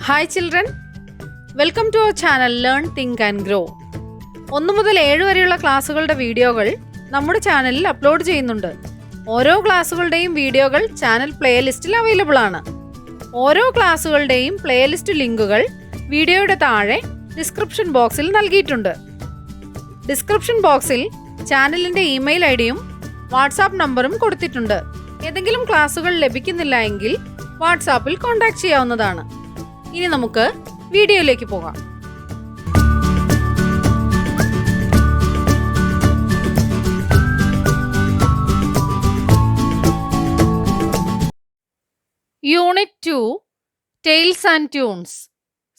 Hi children, welcome to our channel learn think and grow. 1 മുതൽ 7 വരെയുള്ള ക്ലാസ്സുകളുടെ വീഡിയോകൾ നമ്മുടെ ചാനലിൽ അപ്ലോഡ് ചെയ്യുന്നുണ്ട്. ഓരോ ക്ലാസ്സുകളുടെയും വീഡിയോകൾ ചാനൽ പ്ലേലിസ്റ്റിൽ അവൈലബിൾ ആണ്. ഓരോ ക്ലാസ്സുകളുടെയും പ്ലേലിസ്റ്റ് ലിങ്കുകൾ വീഡിയോയുടെ താഴെ ഡിസ്ക്രിപ്ഷൻ ബോക്സിൽ നൽകിയിട്ടുണ്ട്. ഡിസ്ക്രിപ്ഷൻ ബോക്സിൽ ചാനലിൻ്റെ ഇമെയിൽ ഐഡിയും വാട്സാപ്പ് നമ്പറും കൊടുത്തിട്ടുണ്ട്. ഏതെങ്കിലും ക്ലാസ്സുകൾ ലഭിക്കുന്നില്ല എങ്കിൽ വാട്സാപ്പിൽ കോൺടാക്ട് ചെയ്യാവുന്നതാണ്. ഇനി നമുക്ക് വീഡിയോയിലേക്ക് പോകാം. Unit 2 Tales and Tunes,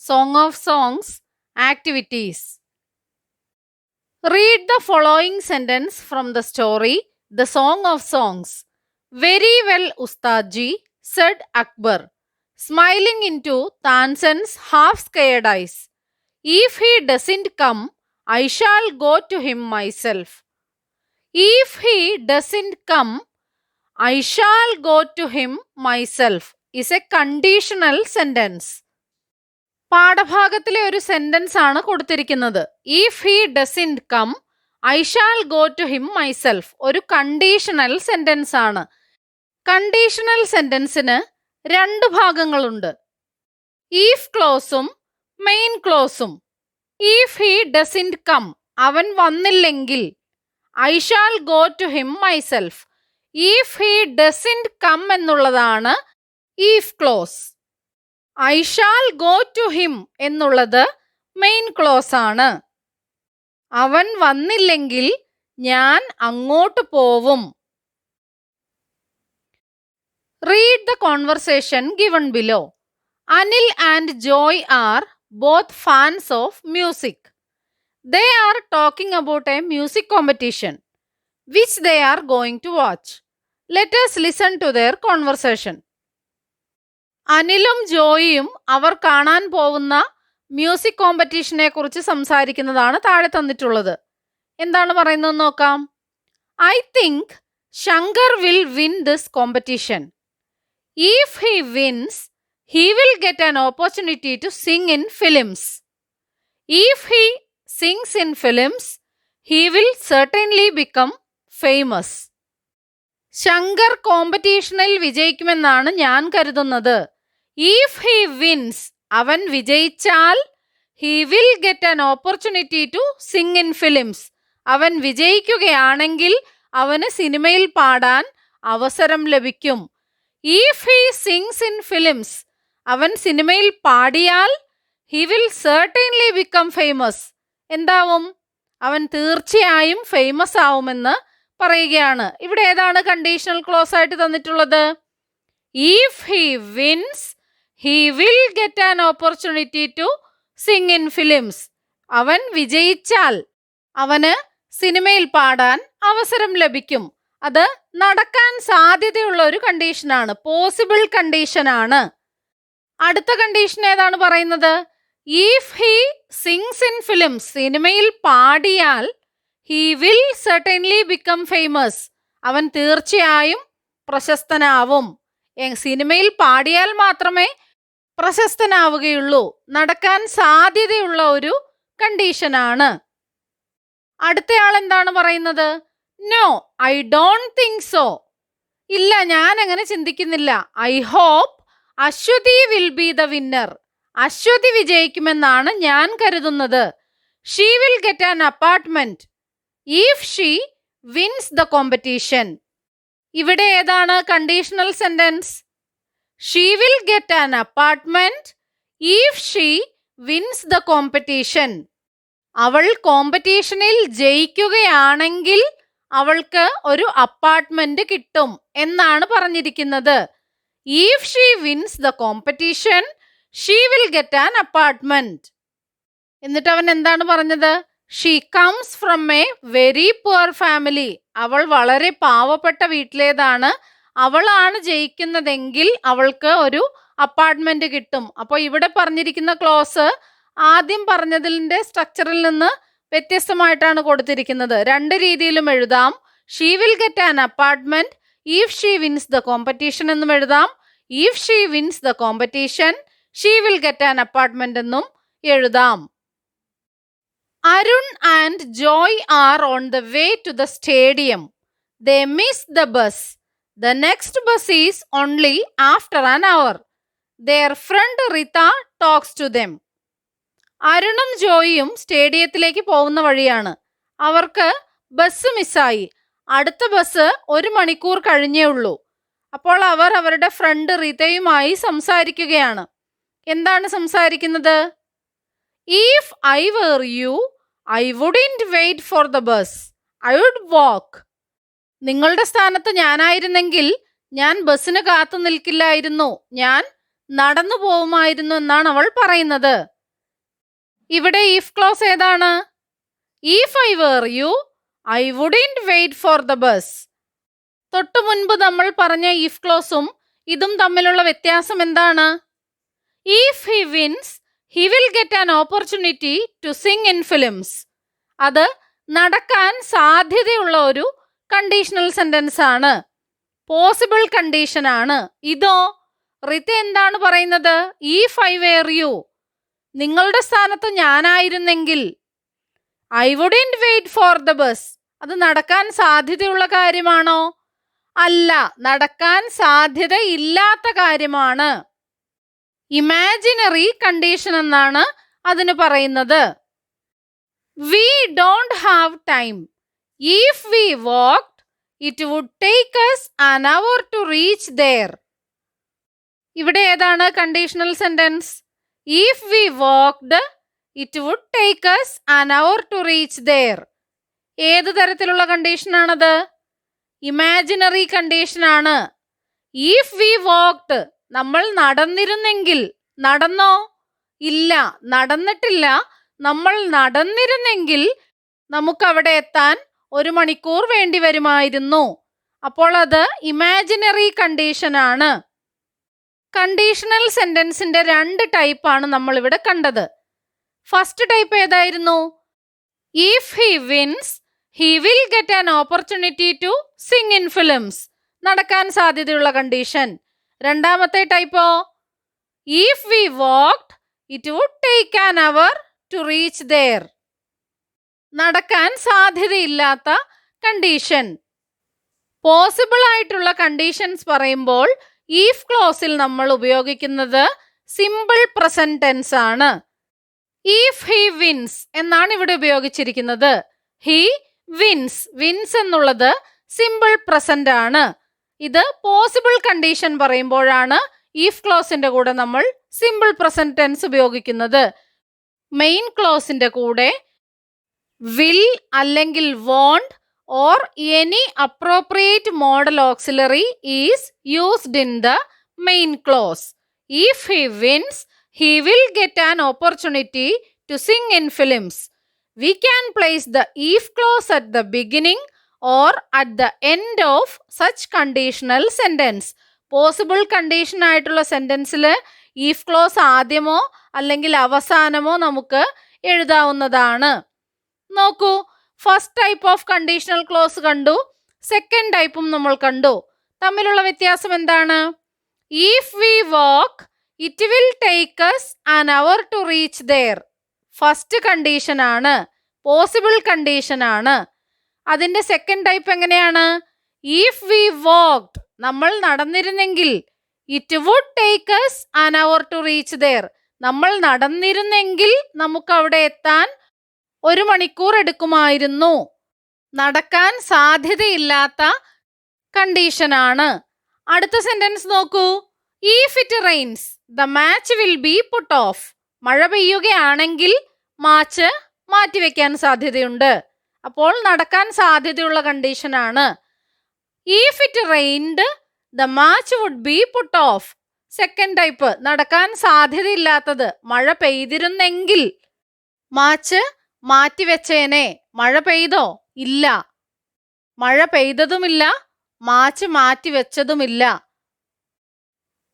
Song of Songs, Activities. Read the following sentence from the story The Song of Songs. Very well, Ustadji, said Akbar, smiling into Tansen's half-scared eyes. If he doesn't come, I shall go to him myself. If he doesn't come, I shall go to him myself is a conditional sentence. പാഠഭാഗത്തിലെ ഒരു sentence ആണ് കൊടുത്തിരിക്കുന്നത്. If he doesn't come, I shall go to him myself ഒരു conditional sentence ആണ്. Conditional സെന്റൻസിന് 2 ഭാഗങ്ങളുണ്ട്. If ക്ലോസും main ക്ലോസും. If he doesn't come, അവൻ വന്നില്ലെങ്കിൽ, I shall go to him myself. If he doesn't come എന്നുള്ളതാണ് if close. I shall go to him എന്നുള്ളത് മെയിൻ ക്ലോസ് ആണ്. അവൻ വന്നില്ലെങ്കിൽ ഞാൻ അങ്ങോട്ട് പോവും. Read the conversation given below. Anil and Joy are both fans of music. They are talking about a music competition which they are going to watch. Let us listen to their conversation. അനിലും ജോയിയും അവർ കാണാൻ പോകുന്ന music കോമ്പറ്റീഷനെ കുറിച്ച് സംസാരിക്കുന്നതാണ് താഴെ തന്നിട്ടുള്ളത്. എന്താണ് പറയുന്നത് നോക്കാം. I think Shankar will win this competition. If he wins, he will get an opportunity to sing in films. If he sings in films, he will certainly become famous. Shankar കോമ്പറ്റീഷനിൽ വിജയിക്കുമെന്നാണ് ഞാൻ കരുതുന്നത്. If he wins, അവൻ വിജയിച്ചാൽ, he will get an opportunity to sing in films. അവൻ വിജയിക്കുകയാണെങ്കിൽ അവന് സിനിമയിൽ പാടാൻ അവസരം ലഭിക്കും. If he sings in films, അവൻ സിനിമയിൽ പാടിയാൽ, he will certainly become famous. എന്താവും? അവൻ തീർച്ചയായും ഫേമസ് ആവുമെന്ന് പറയുകയാണ്. ഇവിടെ ഏതാണ് കണ്ടീഷണൽ ക്ലോസ് ആയിട്ട് തന്നിട്ടുള്ളത്? If he wins, he will get an opportunity to sing in films. അവൻ വിജയിച്ചാൽ അവന് സിനിമയിൽ പാടാൻ അവസരം ലഭിക്കും. അത് നടക്കാൻ സാധ്യതയുള്ള ഒരു കണ്ടീഷനാണ്, പോസിബിൾ കണ്ടീഷനാണ്. അടുത്ത കണ്ടീഷൻ ഏതാണ് പറയുന്നത്? If he sings in films, സിനിമയിൽ പാടിയാൽ, he will certainly become famous. അവൻ തീർച്ചയായും പ്രശസ്തനാവും. സിനിമയാൽ പാടിയാൽ മാത്രമേ പ്രശസ്തനാവുകയുള്ളൂ. നടക്കാൻ സാധ്യതയുള്ള ഒരു കണ്ടീഷനാണ്. അടുത്തയാൾ എന്താണ് പറയുന്നത്? No, I don't think so. ഇല്ല, ഞാൻ അങ്ങനെ ചിന്തിക്കുന്നില്ല. I hope Aswathy will be the winner. Aswathy വിജയിക്കുമെന്നാണ് ഞാൻ കരുതുന്നത്. She will get an apartment if she wins the competition. ഇവിടെ ഏതാണ് conditional sentence? She will get an apartment if she wins the competition. അവൾ കോമ്പറ്റീഷനിൽ ജയിക്കുകയാണെങ്കിൽ അവൾക്ക് ഒരു അപ്പാർട്ട്മെന്റ് കിട്ടും എന്നാണ് പറഞ്ഞിരിക്കുന്നത്. If she wins the competition, she will get an apartment. എന്നിട്ട് അവൻ എന്താണ് പറഞ്ഞത്? She comes from a very poor family. അവൾ വളരെ പാവപ്പെട്ട വീട്ടിലേതാണ്. അവളാണ് ജയിക്കുന്നതെങ്കിൽ അവൾക്ക് ഒരു അപ്പാർട്ട്മെന്റ് കിട്ടും. അപ്പോൾ ഇവിടെ പറഞ്ഞിരിക്കുന്ന ക്ലോസ് ആദ്യം പറഞ്ഞതിൻ്റെ സ്ട്രക്ചറിൽ നിന്ന് വ്യത്യസ്തമായിട്ടാണ് കൊടുത്തിരിക്കുന്നത്. 2 രീതിയിലും എഴുതാം. She will get an apartment if she wins the competition എന്നും എഴുതാം. If she wins the competition, she will get an apartment എന്നും എഴുതാം. Arun and Joy are on the way to the stadium. They miss the bus. The next bus is only after an hour. Their friend Rita talks to them. അരുണും ജോയിയും സ്റ്റേഡിയത്തിലേക്ക് പോകുന്ന വഴിയാണ്. അവർക്ക് bus മിസ്സായി. അടുത്ത ബസ് 1 മണിക്കൂർ കഴിഞ്ഞേ ഉള്ളൂ. അപ്പോൾ അവർ അവരുടെ ഫ്രണ്ട് റിതയുമായി സംസാരിക്കുകയാണ്. എന്താണ് സംസാരിക്കുന്നത്? If I were you, I wouldn't wait for the bus. I would walk. നിങ്ങളുടെ സ്ഥാനത്ത് ഞാനായിരുന്നെങ്കിൽ ഞാൻ ബസ്സിന് കാത്തു നിൽക്കില്ലായിരുന്നു, ഞാൻ നടന്നു പോവുമായിരുന്നു എന്നാണ് അവൾ പറയുന്നത്. ഇവിടെ ഇഫ് ക്ലോസ് ഏതാണ്? If I were you, I wouldn't wait for the bus. തൊട്ടു മുൻപ് നമ്മൾ പറഞ്ഞ ഇഫ് ക്ലോസും ഇതും തമ്മിലുള്ള വ്യത്യാസം എന്താണ്? If he wins, he will get an opportunity to sing in films. അത് നടക്കാൻ സാധ്യതയുള്ള ഒരു കണ്ടീഷണൽ സെന്റൻസ് ആണ്, പോസിബിൾ കണ്ടീഷൻ ആണ്. ഇതോ റിത എന്താണ് പറയുന്നത്? If I were you, നിങ്ങളുടെ സ്ഥാനത്ത് ഞാനായിരുന്നെങ്കിൽ. I wouldn't wait for the bus. അത് നടക്കാൻ സാധ്യതയുള്ള കാര്യമാണോ? അല്ല, നടക്കാൻ സാധ്യത ഇല്ലാത്ത കാര്യമാണ്. ഇമാജിനറി കണ്ടീഷൻ എന്നാണ് അതിന് പറയുന്നത്. We don't have time. If we walked, it would take us an hour to reach there. ഇവിടെ ഏതാണ് conditional sentence? If we walked, it would take us an hour to reach there. ഏത് തരത്തിലുള്ള കണ്ടീഷനാണത്? Imaginary കണ്ടീഷനാണ്. If we walked, നമ്മൾ നടന്നിരുന്നെങ്കിൽ. നടന്നോ? ഇല്ല, നടന്നിട്ടില്ല. നമ്മൾ നടന്നിരുന്നെങ്കിൽ നമുക്കവിടെ എത്താൻ 1 മണിക്കൂർ വേണ്ടി വരുമായിരുന്നു. അപ്പോൾ അത് ഇമാജിനറി കണ്ടീഷനാണ്. കണ്ടീഷണൽ സെന്റൻസിന്റെ 2 ടൈപ്പാണ് നമ്മൾ ഇവിടെ കണ്ടത്. ഫസ്റ്റ് ടൈപ്പ് ഏതായിരുന്നു? If he wins, he will get an opportunity to sing in films. നടക്കാൻ സാധ്യതയുള്ള കണ്ടീഷൻ. രണ്ടാമത്തെ ടൈപ്പോ? If we walked, it would take an hour to reach there. നടക്കാൻ സാധ്യതയില്ലാത്ത കണ്ടീഷൻ. പോസിബിൾ ആയിട്ടുള്ള കണ്ടീഷൻസ് പറയുമ്പോൾ ഇഫ് ക്ലോസിൽ നമ്മൾ ഉപയോഗിക്കുന്നത് സിമ്പിൾ പ്രസന്റ് ടെൻസ് ആണ്. ഇഫ് ഹി വിൻസ് എന്നാണ് ഇവിടെ ഉപയോഗിച്ചിരിക്കുന്നത്. He wins. വിൻസ് എന്നുള്ളത് സിമ്പിൾ പ്രസന്റ് ആണ്. ഇത് പോസിബിൾ കണ്ടീഷൻ പറയുമ്പോഴാണ് ഇഫ് ക്ലോസിന്റെ കൂടെ നമ്മൾ സിമ്പിൾ പ്രസന്റ് ടെൻസ് ഉപയോഗിക്കുന്നത്. മെയിൻ ക്ലോസിന്റെ കൂടെ വിൽ അല്ലെങ്കിൽ won't or any appropriate modal auxiliary is used in the main clause. If he wins, he will get an opportunity to sing in films. We can place the if clause at the beginning or at the end of such conditional sentence. Possible condition ആയിട്ടുള്ള സെന്റൻസിൽ if clause ആദ്യമോ അല്ലെങ്കിൽ അവസാനമോ നമുക്ക് എഴുതാവുന്നതാണ്. നോക്കൂ, first type of conditional clause കണ്ടു, second ടൈപ്പും നമ്മൾ കണ്ടു. തമ്മിലുള്ള വ്യത്യാസം എന്താണ്? If we walk, it will take us an hour to reach there. First condition ആണ്, പോസിബിൾ കണ്ടീഷൻ ആണ്. അതിന്റെ സെക്കൻഡ് ടൈപ്പ് എങ്ങനെയാണ്? ഇഫ് വി വാക്ക്ഡ്, നമ്മൾ നടന്നിരുന്നെങ്കിൽ. It would take us an hour to reach there. നമ്മൾ നടന്നിരുന്നെങ്കിൽ നമുക്ക് അവിടെ എത്താൻ 1 മണിക്കൂർ എടുക്കുമായിരുന്നു. നടക്കാൻ സാധ്യതയില്ലാത്ത കണ്ടീഷനാണ്. അടുത്ത സെന്റൻസ് നോക്കൂ. If it rains, the match will be put off. മഴ പെയ്യുകയാണെങ്കിൽ മാച്ച് മാറ്റിവെക്കാൻ സാധ്യതയുണ്ട്. അപ്പോൾ നടക്കാൻ സാധ്യതയുള്ള കണ്ടീഷനാണ്. If it rained, the match would be put off. Second type, നടക്കാൻ സാധ്യതയില്ലാത്തത്. മഴ പെയ്തിരുന്നെങ്കിൽ മാച്ച് മാറ്റിവെച്ചേനെ. മഴ പെയ്തോ? ഇല്ല. മഴ പെയ്തതുമില്ല, match മാറ്റിവെച്ചതുമില്ല.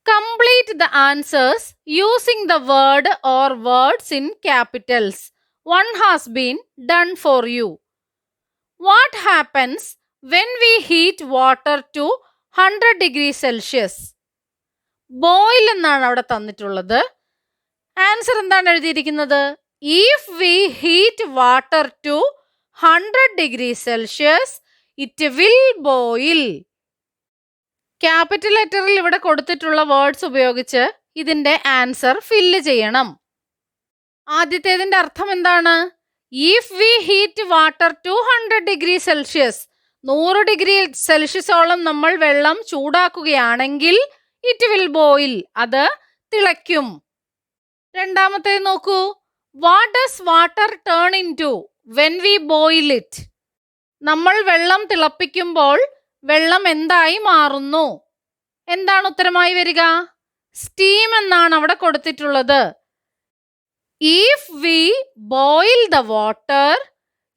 Complete the answers using the word or words in capitals. One has been done for you. What happens when we heat water to 100 degrees Celsius? Boil എന്നാണ് അവിടെ തന്നിട്ടുള്ളത്. Answer എന്താണ് എഴുതിയിരിക്കുന്നത്? If we heat water to 100 degree Celsius it will boil. Capital ലെറ്ററിൽ ഇവിടെ കൊടുത്തിട്ടുള്ള words ഉപയോഗിച്ച് ഇതിന്റെ ആൻസർ ഫില്ല് ചെയ്യണം. ആദ്യത്തേതിന്റെ അർത്ഥം എന്താണ്? If we heat water to 100 degree Celsius, 100 degree സെൽഷ്യസോളം നമ്മൾ വെള്ളം ചൂടാക്കുകയാണെങ്കിൽ ഇറ്റ് വിൽ ബോയിൽ, അത് തിളയ്ക്കും. രണ്ടാമത്തേത് നോക്കൂ. What does water turn into when we boil it? നമ്മൾ വെള്ളം തിളപ്പിക്കുമ്പോൾ വെള്ളം എന്തായി മാറുന്നു? എന്താണ് ഉത്തരമായി വരിക? സ്റ്റീം എന്നാണ് അവിടെ കൊടുത്തിട്ടുള്ളത്. If we boil the water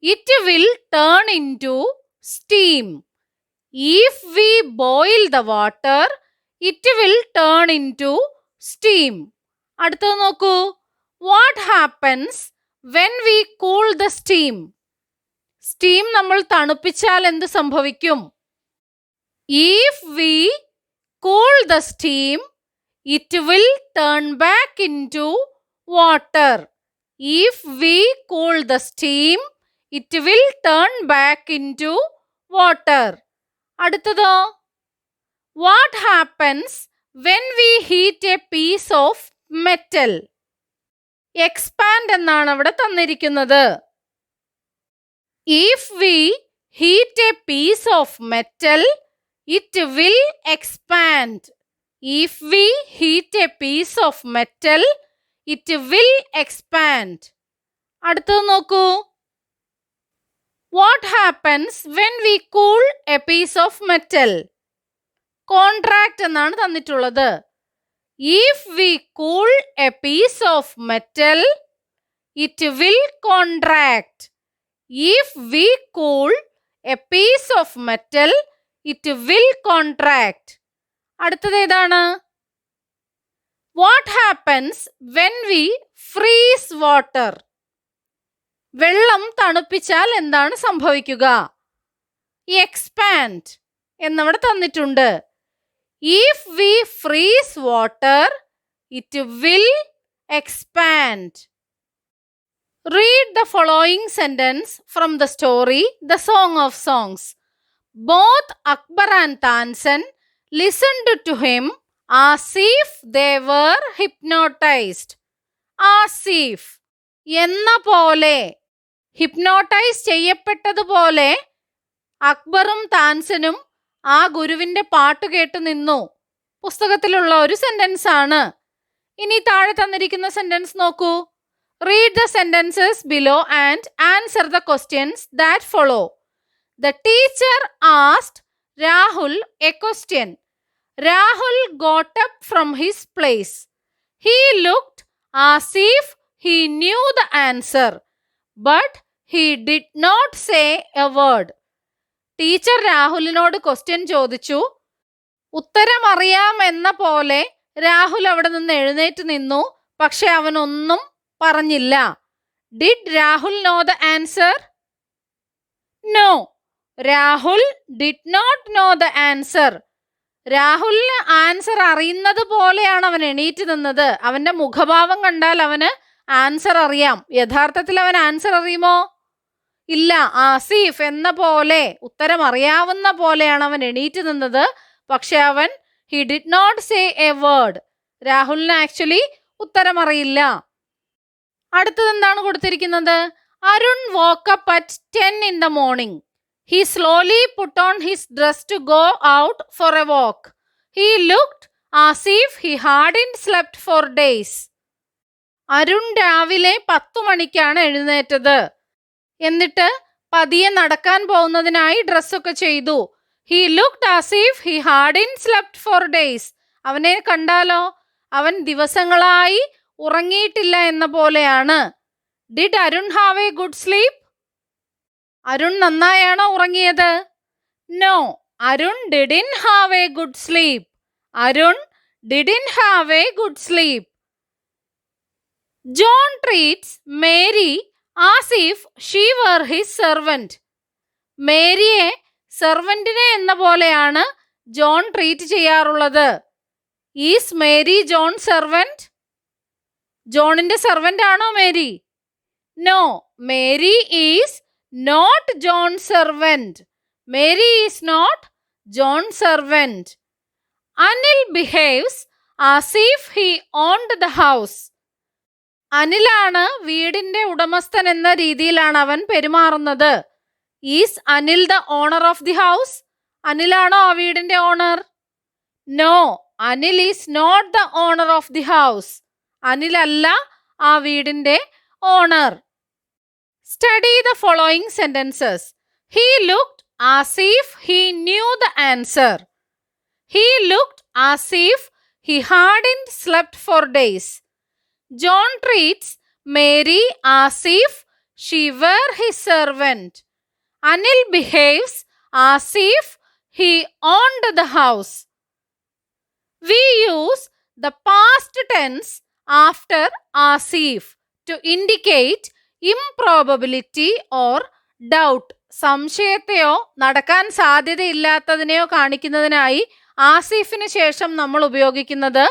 it will turn into steam. If we boil the water it will turn into steam. അടുത്തത് നോക്കൂ. What happens when we cool the steam? Steam നമ്മൾ തണുപ്പിച്ചാൽ എന്ത് സംഭവിക്കും? If we cool the steam it will turn back into water. If we cool the steam it will turn back into water. അടുത്തതോ? What happens when we heat a piece of metal? Expand എന്നാണ് അവിടെ തന്നിരിക്കുന്നത്. If we heat a piece of metal it will expand. If we heat a piece of metal it will expand. അടുത്തത് നോക്കൂ. What happens when we cool a piece of metal? Contract എന്നാണ് തന്നിട്ടുള്ളത്. If we cool a piece of metal it will contract. If we cool a piece of metal it will contract. അടുത്തത് ഏതാണ്? What happens when we freeze water? വെള്ളം തണുപ്പിച്ചാൽ എന്താണ് സംഭവിക്കുക? Expand എന്നവിടെ തന്നിട്ടുണ്ട്. If we freeze water it will expand. Read the following sentence from the story The Song of Songs. Both Akbar and Tansen listened to him as if they were hypnotized. As if എന്ന പോലെ, hypnotise ചെയ്യപ്പെട്ടതുപോലെ അക്ബറും താൻസനും ആ ഗുരുവിന്റെ പാട്ട് കേട്ടു നിന്നു. പുസ്തകത്തിലുള്ള ഒരു sentence ആണ്. ഇനി താഴെ തന്നിരിക്കുന്ന സെന്റൻസ് നോക്കൂ. Read the sentences below and answer the questions that follow. The teacher asked Rahul a question. Rahul got up from his place. He looked as if he knew the answer, but he did not say a word. Teacher രാഹുലിനോട് question ചോദിച്ചു. ഉത്തരം അറിയാം എന്ന പോലെ രാഹുൽ അവിടെ നിന്ന് എഴുന്നേറ്റ് നിന്നു. പക്ഷെ അവനൊന്നും പറഞ്ഞില്ല. Did Rahul know the answer? No, Rahul did not know the answer. രാഹുലിന് ആൻസർ അറിയുന്നത് പോലെയാണ് അവൻ എണീറ്റ് നിന്നത്. അവന്റെ മുഖഭാവം കണ്ടാൽ അവന് ആൻസർ അറിയാം. യഥാർത്ഥത്തിൽ അവൻ ആൻസർ അറിയുമോ? ഇല്ല. ആസിഫ് എന്ന പോലെ, ഉത്തരം അറിയാവുന്ന പോലെയാണ് അവൻ എണീറ്റ് നിന്നത്. പക്ഷെ അവൻ he did not say a word. രാഹുലിന് ആക്ച്വലി ഉത്തരം അറിയില്ല. അടുത്തത് എന്താണ് കൊടുത്തിരിക്കുന്നത്? Arun woke up at 10 in the morning. He slowly put on his dress to go out for a walk. He looked as if he hadn't slept for days. Arun രാവിലെ 10 മണിക്കാണ് എഴുന്നേറ്റത്. എന്നിട്ട് പതിയെ നടക്കാൻ പോകുന്നതിനായി ഡ്രസ്സൊക്കെ ചെയ്തു. He looked as if he hadn't slept for days. അവനെ കണ്ടാലോ അവൻ ദിവസങ്ങളായി ഉറങ്ങിയിട്ടില്ല എന്ന പോലെയാണ്. Did Arun have a good sleep? Arun നന്നായാണോ ഉറങ്ങിയത്? No, Arun didn't have a good sleep. Arun didn't have a good sleep. John treats Mary as if she were his servant. മേരിയെ സെർവൻറ്റിനെ എന്ന പോലെയാണ് ജോൺ ട്രീറ്റ് ചെയ്യാറുള്ളത്. Is Mary John servant? ജോണിന്റെ servant ആണോ Mary? No, Mary is not John servant. Mary is not John servant. Anil behaves as if he owned the house. അനിലാണ് വീടിന്റെ ഉടമസ്ഥൻ എന്ന രീതിയിലാണ് അവൻ പെരുമാറുന്നത്. Is Anil the owner of the house? അനിലാണോ ആ വീടിന്റെ owner? No, Anil is not the owner of the house. അനിലല്ല ആ വീടിന്റെ owner. Study the following sentences. He looked as if he knew the answer. He looked as if he hadn't slept for days. John treats Mary as if she were his servant. Anil behaves as if he owned the house. We use the past tense after as if to indicate improbability or doubt. സംശയത്തെയോ നടക്കാൻ സാധ്യതയില്ലാത്തതിനെയോ കാണിക്കുന്നതിനായി ആസിഫിന് ശേഷം നമ്മൾ ഉപയോഗിക്കുന്നത്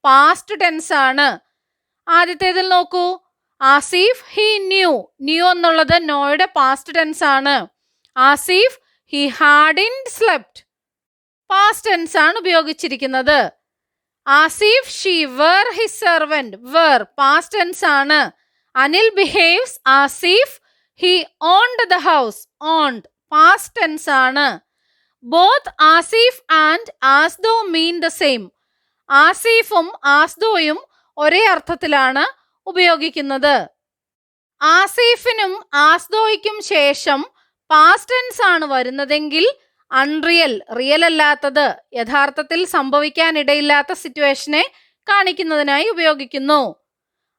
past tense ആണ്. ആദ്യത്തേതിൽ നോക്കൂ, Asif he knew. New എന്നുള്ളത് നോയുടെ past tense ആണ്. As if he hadn't slept, past tense ആണ് ഉപയോഗിച്ചിരിക്കുന്നത്. As if she were his servant. Were past tense ആണ്. Anil behaves as if he owned the house. Owned past tense ആണ്. Both as if and as though mean the same. ആസിഫും ആസ്ദോയും ഒരേ അർത്ഥത്തിലാണ് ഉപയോഗിക്കുന്നത്. ആസിഫിനും ആസ്ദോയ്ക്കും ശേഷം പാസ്റ്റ് ടെൻസ് ആണ് വരുന്നതെങ്കിൽ അൺറിയൽ, റിയൽ അല്ലാത്തത്, യഥാർത്ഥത്തിൽ സംഭവിക്കാനിടയില്ലാത്ത സിറ്റുവേഷനെ കാണിക്കുന്നതിനായി ഉപയോഗിക്കുന്നു.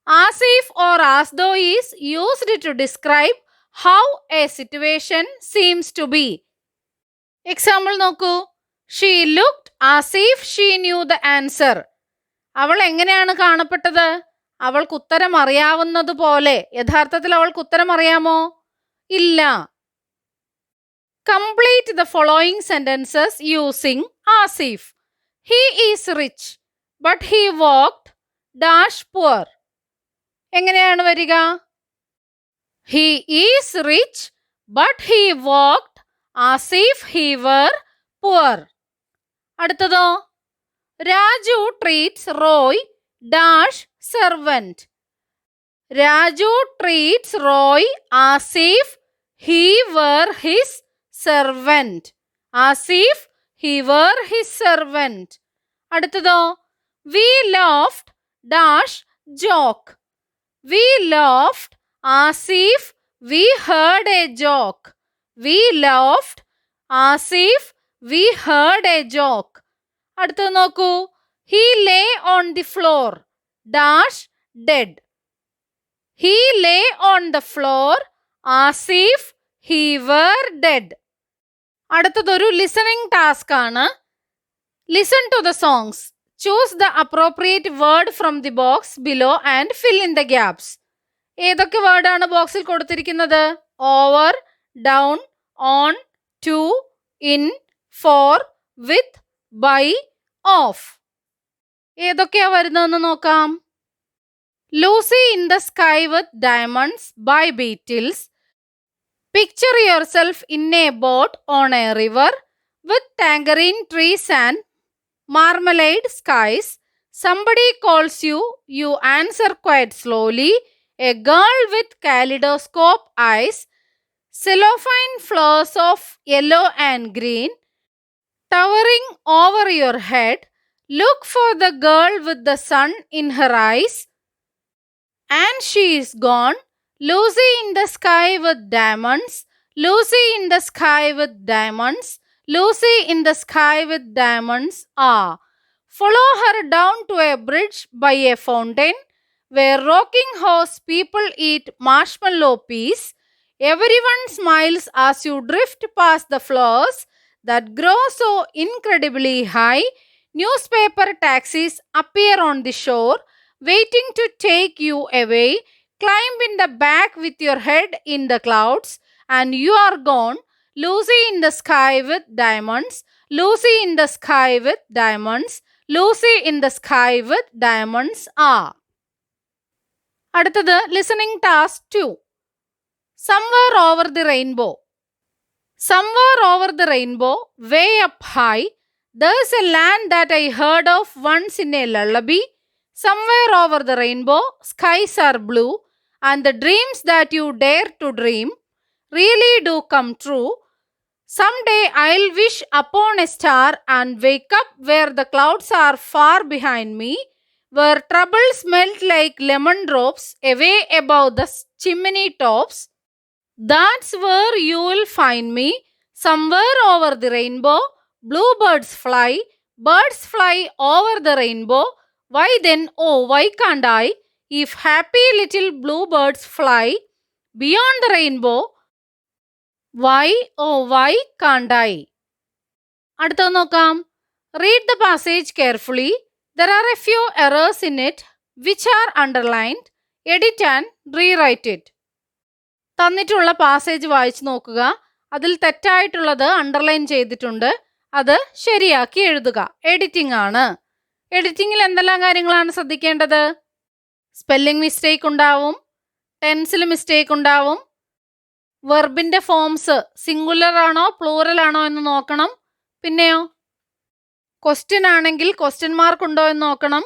As if or as though is used to describe how a situation seems to be. Example നോക്കൂ. She looked as if she knew the answer. അവൾ എങ്ങനെയാണ് കാണപ്പെട്ടത്? അവൾക്ക് ഉത്തരം അറിയാവുന്നതുപോലെ. യഥാർത്ഥത്തിൽ അവൾക്ക് ഉത്തരം അറിയാമോ? ഇല്ല. Complete the following sentences using as if. He is rich but he walked dash poor. എങ്ങനെയാണ് വരിക? He is rich but he walked as if he were poor. അടുത്തതോ, Raju treats Roy dash servant. Raju treats Roy as if he were his servant. as if he were his servant. അടുത്തതോ, we laughed dash joke. we laughed as if we heard a joke. We laughed as if we heard a joke. അടുത്തത് നോക്കൂ. He lay on the floor dash dead. He lay on the floor as if he were dead. അടുത്തതൊരു listening task ആണ്. Listen to the songs. Choose the appropriate word from the box below and fill in the gaps. ഏതൊക്കെ വേർഡാണ് ബോക്സിൽ കൊടുത്തിരിക്കുന്നത്? Over, down, on, to, in, for, with, by, of. ഏതൊക്കെയാ വരുന്നതെന്ന് നോക്കാം. Lucy in the sky with diamonds by Beatles. Picture yourself in a boat on a river with tangerine trees and marmalade skies. Somebody calls you, you answer quite slowly. A girl with kaleidoscope eyes. Cellophane flowers of yellow and green towering over your head. Look for the girl with the sun in her eyes. And she is gone. Lucy in the sky with diamonds. Lucy in the sky with diamonds. Lucy in the sky with diamonds. Follow her down to a bridge by a fountain where rocking horse people eat marshmallow peas. Everyone smiles as you drift past the flowers that grow so incredibly high. Newspaper taxis appear on the shore, waiting to take you away. Climb in the back with your head in the clouds, and you are gone. Lucy in the sky with diamonds. Lucy in the sky with diamonds. Lucy in the sky with diamonds. അടുത്തത് listening task 2. Somewhere over the rainbow. Somewhere over the rainbow, way up high, there's a land that I heard of once in a lullaby. Somewhere over the rainbow, skies are blue, and the dreams that you dare to dream really do come true. Someday I'll wish upon a star and wake up where the clouds are far behind me, where troubles melt like lemon drops away above the chimney tops. That's where you will find me, somewhere over the rainbow. Bluebirds fly, birds fly over the rainbow. Why then, oh, why can't I? If happy little bluebirds fly beyond the rainbow, why, oh, why can't I? അടുത്തത് നോക്കാം. Read the passage carefully. There are a few errors in it which are underlined. Edit and rewrite it. തന്നിട്ടുള്ള passage വായിച്ചു നോക്കുക. അതിൽ തെറ്റായിട്ടുള്ളത് underline ചെയ്തിട്ടുണ്ട്. അത് ശരിയാക്കി എഴുതുക. എഡിറ്റിംഗ് ആണ്. എഡിറ്റിംഗിൽ എന്തെല്ലാം കാര്യങ്ങളാണ് ശ്രദ്ധിക്കേണ്ടത്? സ്പെല്ലിംഗ് മിസ്റ്റേക്ക് ഉണ്ടാവും, ടെൻസിൽ മിസ്റ്റേക്ക് ഉണ്ടാവും, വെർബിന്റെ ഫോംസ് സിംഗുലർ ആണോ പ്ലൂറൽ ആണോ എന്ന് നോക്കണം. പിന്നെയോ ക്വസ്റ്റ്യൻ ആണെങ്കിൽ ക്വസ്റ്റ്യൻ മാർക്ക് ഉണ്ടോ എന്ന് നോക്കണം.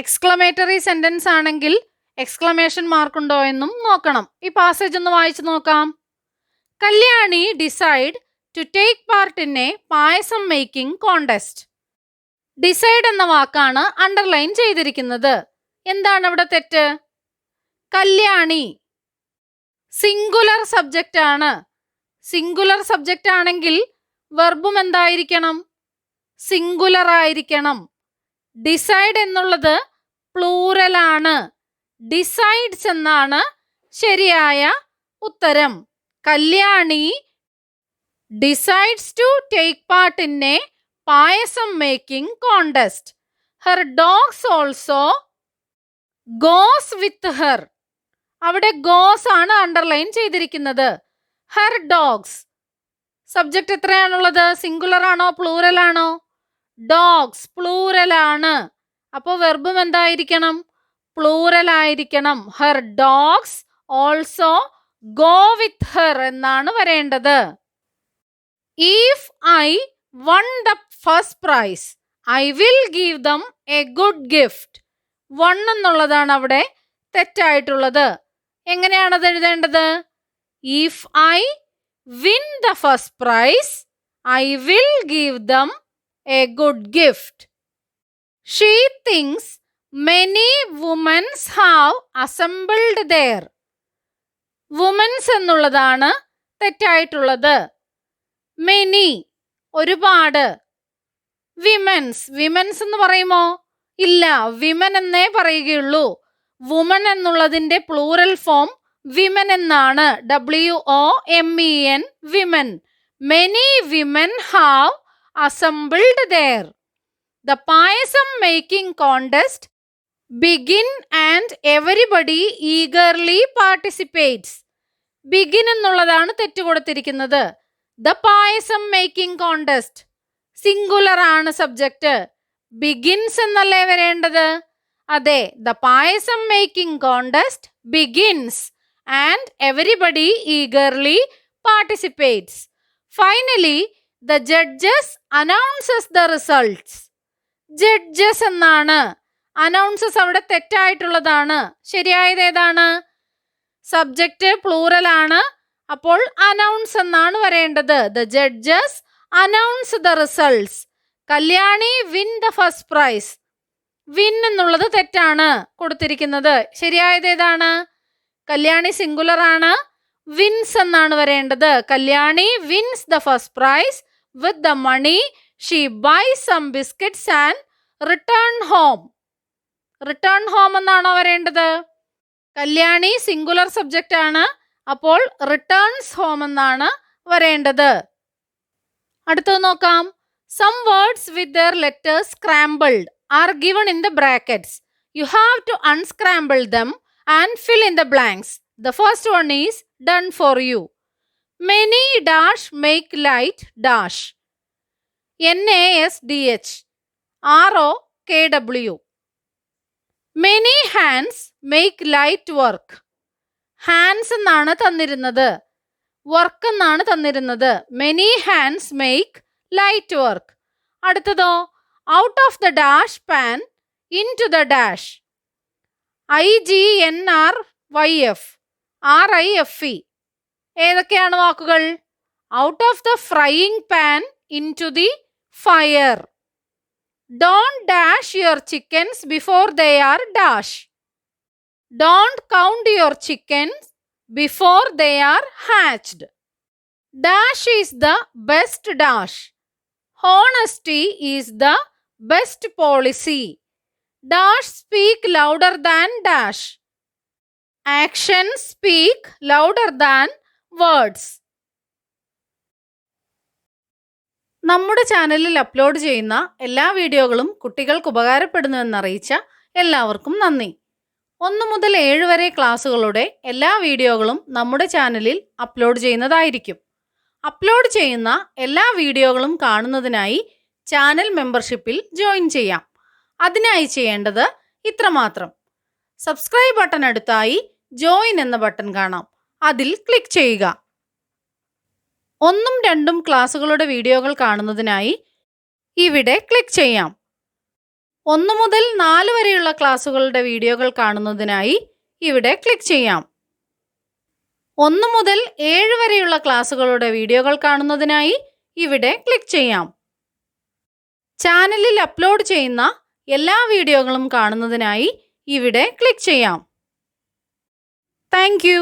എക്സ്ക്ലമേറ്ററി സെന്റൻസ് ആണെങ്കിൽ എക്സ്ക്ലമേഷൻ മാർക്ക് ഉണ്ടോ എന്നും നോക്കണം. ഈ പാസേജ് ഒന്ന് വായിച്ചു നോക്കാം. Kalyani decide to take part in a payasam making contest. Decide എന്ന വാക്കാണ് അണ്ടർലൈൻ ചെയ്തിരിക്കുന്നത്. എന്താണ് ഇവിടെ തെറ്റ്? കല്യാണി സിംഗുലർ സബ്ജക്റ്റ് ആണ്. സിംഗുലർ സബ്ജക്റ്റ് ആണെങ്കിൽ വെർബും എന്തായിരിക്കണം? സിംഗുലർ ആയിരിക്കണം. ഡിസൈഡ് എന്നുള്ളത് പ്ലൂറൽ ആണ്. ഡിസൈഡ്സ് എന്നാണ് ശരിയായ ഉത്തരം. Kalyani decides to take part in a payasam making contest. Her dogs also goes with her. അവിടെ ഗോസ് ആണ് അണ്ടർലൈൻ ചെയ്തിരിക്കുന്നത്. Her dogs. സബ്ജക്റ്റ് എത്രയാണുള്ളത്? സിംഗുലർ ആണോ പ്ലൂറൽ ആണോ? ഡോഗ്സ് പ്ലൂറൽ ആണ്. അപ്പോൾ വെർബും എന്തായിരിക്കണം? പ്ലൂറൽ ആയിരിക്കണം. Her dogs also go with her എന്നാണ് വരേണ്ടത്. If I won the first prize I will give them a good gift. Won എന്നുള്ളതാണ് അവിടെ തെറ്റായിട്ടുള്ളത്. എങ്ങനെയാണത് എഴുതേണ്ടത്? If I win the first prize I will give them a good gift. She thinks many womans have assembled there. Womans എന്നുള്ളതാണ് തെറ്റായിട്ടുള്ളത്. Many ഒരുപാട്. Womens. Womens എന്ന് പറയുമോ? ഇല്ല, വിമൻ എന്നേ പറയുകയുള്ളൂ. വുമൻ എന്നുള്ളതിന്റെ പ്ലൂറൽ ഫോം വിമൻ എന്നാണ്. WOMEN women. Many women have assembled there. The payasam making contest begin and everybody eagerly participates. Begin എന്നുള്ളതാണ് തെറ്റ് കൊടുത്തിരിക്കുന്നത്. The payasam making contest singular ആണ് സബ്ജക്റ്റ്. ബിഗിൻസ് എന്നല്ലേ വരേണ്ടത്? അതെ, the payasam making contest begins and everybody eagerly participates. Finally, the judges announces the results. Judges എന്നാണ്. Announces അവിടെ തെറ്റായിട്ടുള്ളതാണ്. ശരിയായത് ഏതാണ്? സബ്ജക്റ്റ് പ്ലൂറൽ ആണ്. അപ്പോൾ അനൗൺസ് എന്നാണ് വരേണ്ടത്. The judges announce the results. Kalyani win the first price. Win എന്നുള്ളത് തെറ്റാണ് കൊടുത്തിരിക്കുന്നത്. ശരിയായത് ഏതാണ്? കല്യാണി സിംഗുലർ ആണ്. വിൻസ് എന്നാണ് വരേണ്ടത്. Kalyani wins the first prize. With the money she buys some biscuits and return home. Return home എന്നാണോ വരേണ്ടത്? കല്യാണി സിംഗുലർ സബ്ജക്റ്റ് ആണ്. അപ്പോൾ റിട്ടേൺസ് ഹോം എന്നാണ് വരേണ്ടത്. അടുത്തത് നോക്കാം. Some words with their letters scrambled are given in the brackets. You have to unscramble them and fill in the blanks. The first one is done for you. Many dash make light dash. NASDH ROKW. Many hands make light work. Hands എന്നാണ് തന്നിരുന്നത്, work എന്നാണ് തന്നിരുന്നത്. Many hands make light work. അടുത്തതോ, out of the dash pan into the dash. IGNRYF RIFE ഏതൊക്കെയാണ് വാക്കുകൾ? Out of the frying pan into the fire. Don't dash your chickens before they are dash. Don't count your chickens before they are hatched. Dash is the best dash. Honesty is the best policy. Dash speak louder than dash. Actions speak louder than words. നമ്മുടെ ചാനലിൽ upload ചെയ്യുന്ന എല്ലാ വീഡിയോകളും കുട്ടികൾക്ക് ഉപകാരപ്പെടുന്നുവെന്നറിയിച്ച എല്ലാവർക്കും നന്ദി. 1 മുതൽ 7 വരെ ക്ലാസ്സുകളുടെ എല്ലാ വീഡിയോകളും നമ്മുടെ ചാനലിൽ അപ്ലോഡ് ചെയ്യുന്നതായിരിക്കും. അപ്ലോഡ് ചെയ്യുന്ന എല്ലാ വീഡിയോകളും കാണുന്നതിനായി ചാനൽ മെമ്പർഷിപ്പിൽ ജോയിൻ ചെയ്യാം. അതിനായി ചെയ്യേണ്ടത് ഇത്രമാത്രം. സബ്സ്ക്രൈബ് ബട്ടൺ അടുത്തായി ജോയിൻ എന്ന ബട്ടൺ കാണാം, അതിൽ ക്ലിക്ക് ചെയ്യുക. 1ഉം 2ഉം ക്ലാസ്സുകളുടെ വീഡിയോകൾ കാണുന്നതിനായി ഇവിടെ ക്ലിക്ക് ചെയ്യാം. 1 മുതൽ 4 വരെയുള്ള ക്ലാസ്സുകളുടെ വീഡിയോകൾ കാണുന്നതിനായി ഇവിടെ ക്ലിക്ക് ചെയ്യാം. 1 മുതൽ 7 വരെയുള്ള ക്ലാസ്സുകളുടെ വീഡിയോകൾ കാണുന്നതിനായി ഇവിടെ ക്ലിക്ക് ചെയ്യാം. ചാനലിൽ അപ്ലോഡ് ചെയ്യുന്ന എല്ലാ വീഡിയോകളും കാണുന്നതിനായി ഇവിടെ ക്ലിക്ക് ചെയ്യാം. Thank you.